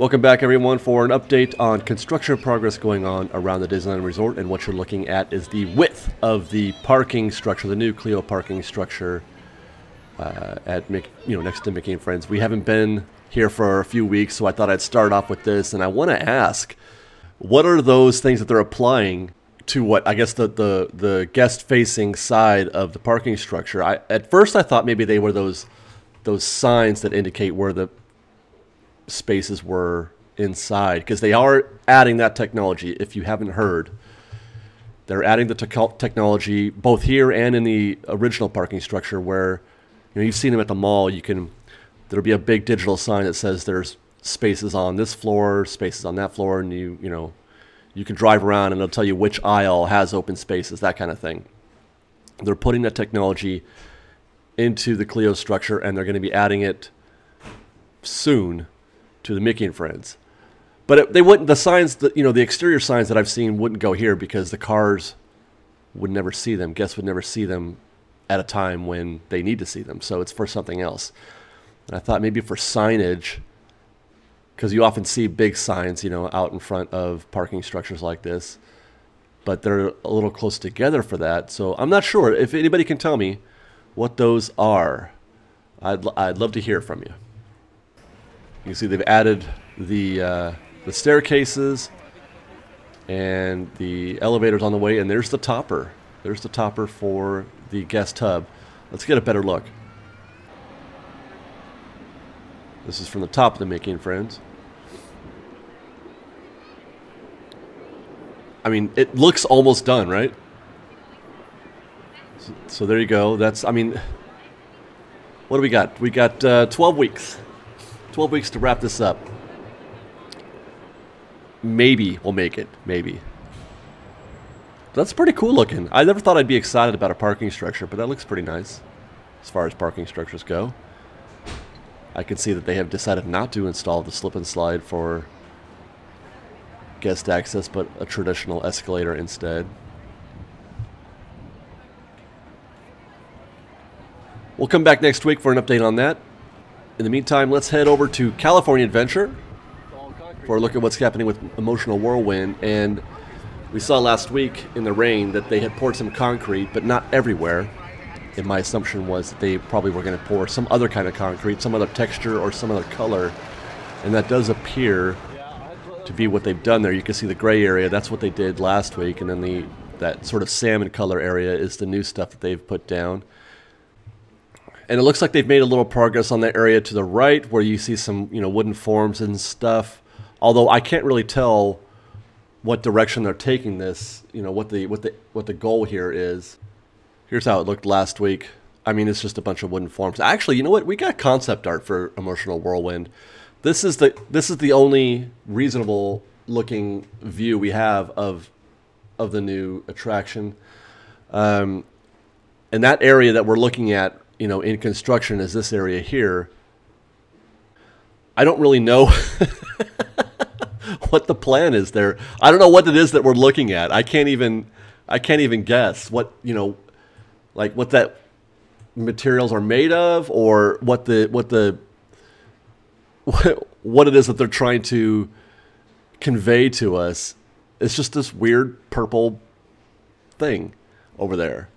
Welcome back, everyone, for an update on construction progress going on around the Disneyland Resort. And what you're looking at is the width of the parking structure, the new Cleo parking structure at next to Mickey and Friends. We haven't been here for a few weeks, so I thought I'd start off with this. And I want to ask, what are those things that they're applying to what I guess the guest-facing side of the parking structure? At first I thought maybe they were those signs that indicate where the spaces were inside, because they are adding that technology. If you haven't heard, they're adding the technology both here and in the original parking structure, where you've seen them at the mall. There'll be a big digital sign that says there's spaces on this floor, spaces on that floor, and you can drive around and it'll tell you which aisle has open spaces, that kind of thing. They're putting that technology into the Cleo structure, and they're going to be adding it soon to the Mickey and Friends. But they wouldn't, the signs, the exterior signs that I've seen wouldn't go here, because the cars would never see them. Guests would never see them at a time when they need to see them. So it's for something else. And I thought maybe for signage, because you often see big signs, out in front of parking structures like this, but they're a little close together for that. So I'm not sure. If anybody can tell me what those are, I'd love to hear from you. You can see they've added the staircases and the elevators on the way, and there's the topper. There's the topper for the guest hub. Let's get a better look. This is from the top of the Mickey and Friends. I mean, it looks almost done, right? So there you go. What do we got? We got 12 weeks. 12 weeks to wrap this up. Maybe we'll make it. Maybe. That's pretty cool looking. I never thought I'd be excited about a parking structure, but that looks pretty nice as far as parking structures go. I can see that they have decided not to install the slip and slide for guest access, but a traditional escalator instead. We'll come back next week for an update on that. In the meantime, let's head over to California Adventure for a look at what's happening with Emotional Whirlwind. And we saw last week in the rain that they had poured some concrete, but not everywhere. And my assumption was that they probably were going to pour some other kind of concrete, some other texture or some other color. And that does appear to be what they've done there. You can see the gray area. That's what they did last week. And then that sort of salmon color area is the new stuff that they've put down. And it looks like they've made a little progress on that area to the right, where you see some, wooden forms and stuff. Although I can't really tell what direction they're taking this. What the goal here is. Here's how it looked last week. I mean, it's just a bunch of wooden forms. Actually, you know what? We got concept art for Emotional Whirlwind. This is the only reasonable looking view we have of the new attraction. And that area that we're looking at, in construction, is this area here. I don't really know what the plan is there. I don't know what it is that we're looking at. I can't even guess what, like what that materials are made of, or what it is that they're trying to convey to us. It's just this weird purple thing over there.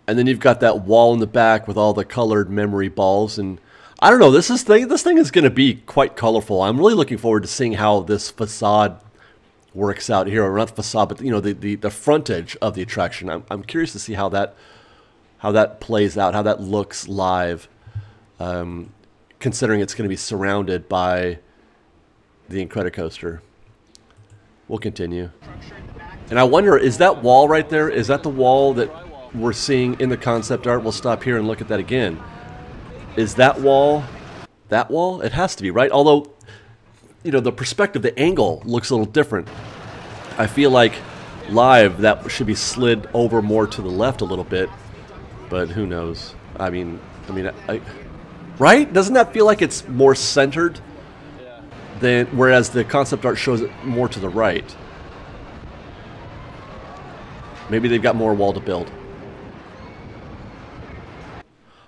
And then you've got that wall in the back with all the colored memory balls. And I don't know, this thing is going to be quite colorful. I'm really looking forward to seeing how this facade works out here. Or not the facade, but the frontage of the attraction. I'm curious to see how that plays out, how that looks live, considering it's going to be surrounded by the Incredicoaster. We'll continue. And I wonder, is that wall right there, is that the wall that we're seeing in the concept art? We'll stop here and look at that again. Is that wall? It has to be, right? Although, the perspective, the angle looks a little different. I feel like live that should be slid over more to the left a little bit, but who knows? I mean, right? Doesn't that feel like it's more centered than, whereas the concept art shows it more to the right? Maybe they've got more wall to build.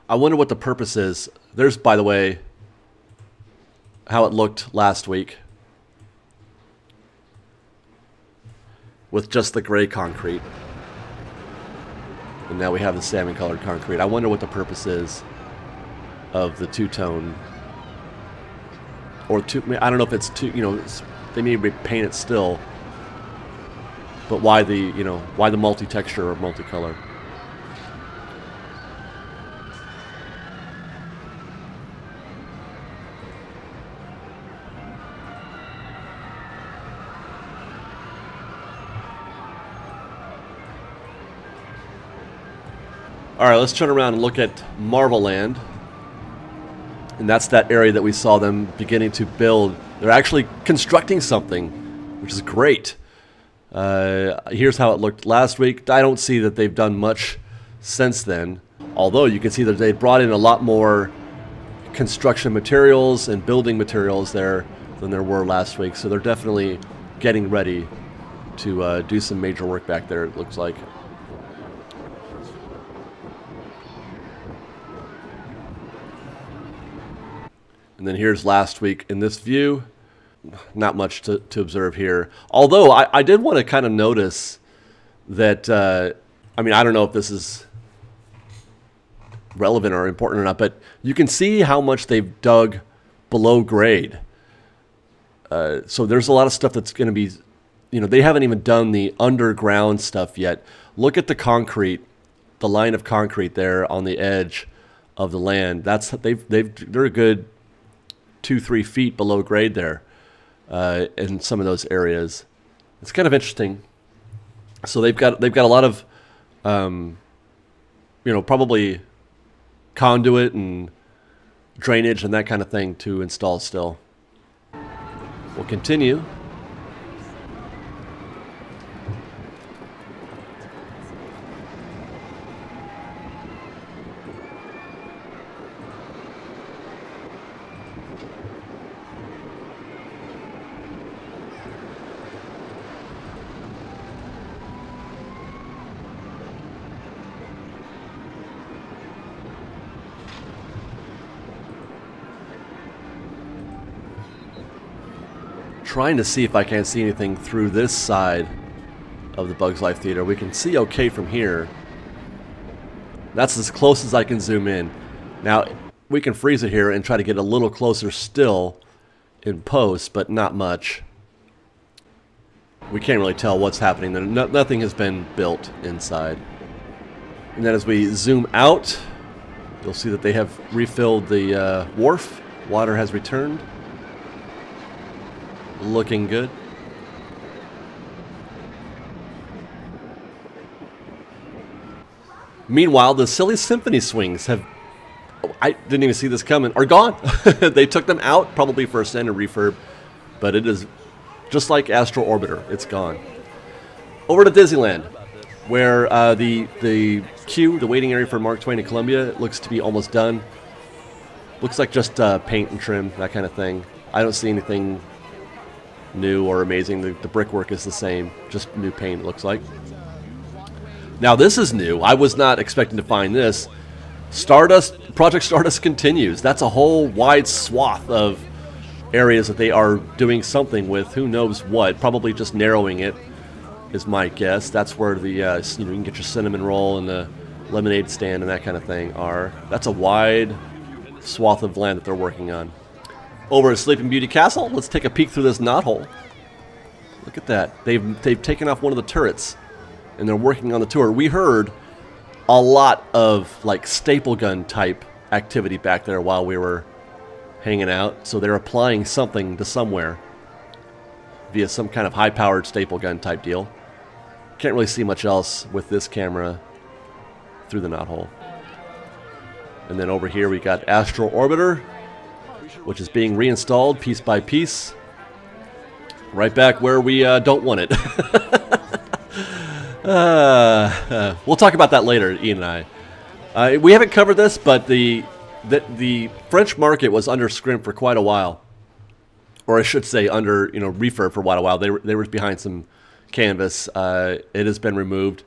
I wonder what the purpose is. There's, by the way, how it looked last week with just the gray concrete. And now we have the salmon colored concrete. I wonder what the purpose is of the two-tone, or I don't know if it's two, you know, they may paint it still, but why the, you know, why the multi-texture or multicolor? All right, let's turn around and look at Marvel Land. And that's that area that we saw them beginning to build. They're actually constructing something, which is great. Here's how it looked last week. I don't see that they've done much since then. Although you can see that they brought in a lot more construction materials and building materials there than there were last week. So they're definitely getting ready to do some major work back there, it looks like. And then here's last week in this view. Not much to observe here. Although I did want to kind of notice that, I mean, I don't know if this is relevant or important or not, but you can see how much they've dug below grade. So there's a lot of stuff that's going to be, you know, they haven't even done the underground stuff yet. Look at the concrete, the line of concrete there on the edge of the land. That's they're a good 2-3 feet below grade there in some of those areas. It's kind of interesting. So they've got a lot of you know, probably conduit and drainage and that kind of thing to install still. We'll continue. Trying to see if I can't see anything through this side of the Bugs Life Theater. We can see okay from here. That's as close as I can zoom in. Now, we can freeze it here and try to get a little closer still in post, but not much. We can't really tell what's happening there. Nothing has been built inside. And then as we zoom out, you'll see that they have refilled the wharf. Water has returned. Looking good. Meanwhile, the silly Symphony swings have, I didn't even see this coming, are gone. They took them out probably for a standard refurb, but it is just like Astral Orbiter. It's gone. Over to Disneyland, where the queue, the waiting area for Mark Twain in Columbia, looks to be almost done. Looks like just paint and trim, that kind of thing. I don't see anything new or amazing. The brickwork is the same, just new paint, it looks like. Now this is new. I was not expecting to find this. Stardust, Project Stardust continues. That's a whole wide swath of areas that they are doing something with. Who knows what? Probably just narrowing it is my guess. That's where the you know, you can get your cinnamon roll and the lemonade stand and that kind of thing are. That's a wide swath of land that they're working on. Over at Sleeping Beauty Castle, let's take a peek through this knothole. Look at that. They've taken off one of the turrets, and they're working on the tour. We heard a lot of like staple gun type activity back there while we were hanging out. So they're applying something to somewhere via some kind of high-powered staple gun type deal. Can't really see much else with this camera through the knothole. And then over here we got Astral Orbiter, which is being reinstalled piece by piece. Right back where we don't want it. We'll talk about that later, Ian and I. We haven't covered this, but the French market was under scrimp for quite a while. Or I should say under, you know, refurb for quite a while. They were behind some canvas. It has been removed.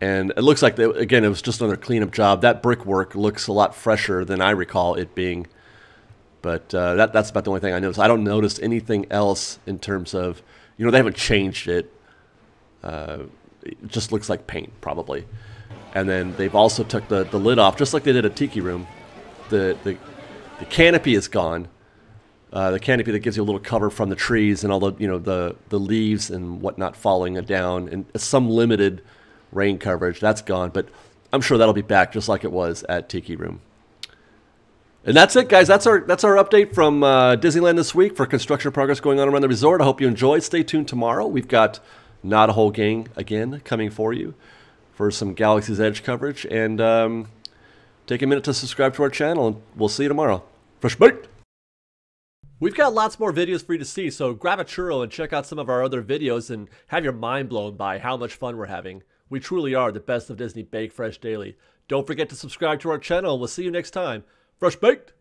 And it looks like, again, it was just another cleanup job. That brickwork looks a lot fresher than I recall it being But that's about the only thing I noticed. I don't notice anything else in terms of, you know, they haven't changed it. It just looks like paint, probably. And then they've also took the lid off, just like they did at Tiki Room. The canopy is gone. The canopy that gives you a little cover from the trees and all the, you know, the leaves and whatnot falling down, and some limited rain coverage, that's gone. But I'm sure that'll be back just like it was at Tiki Room. And that's it, guys. That's our update from Disneyland this week for construction progress going on around the resort. I hope you enjoyed. Stay tuned tomorrow. We've got Not a Whole Gang again coming for you for some Galaxy's Edge coverage. And take a minute to subscribe to our channel, and we'll see you tomorrow. Fresh baked! We've got lots more videos for you to see, so grab a churro and check out some of our other videos and have your mind blown by how much fun we're having. We truly are the best of Disney Bake Fresh Daily. Don't forget to subscribe to our channel, and we'll see you next time. Fresh baked!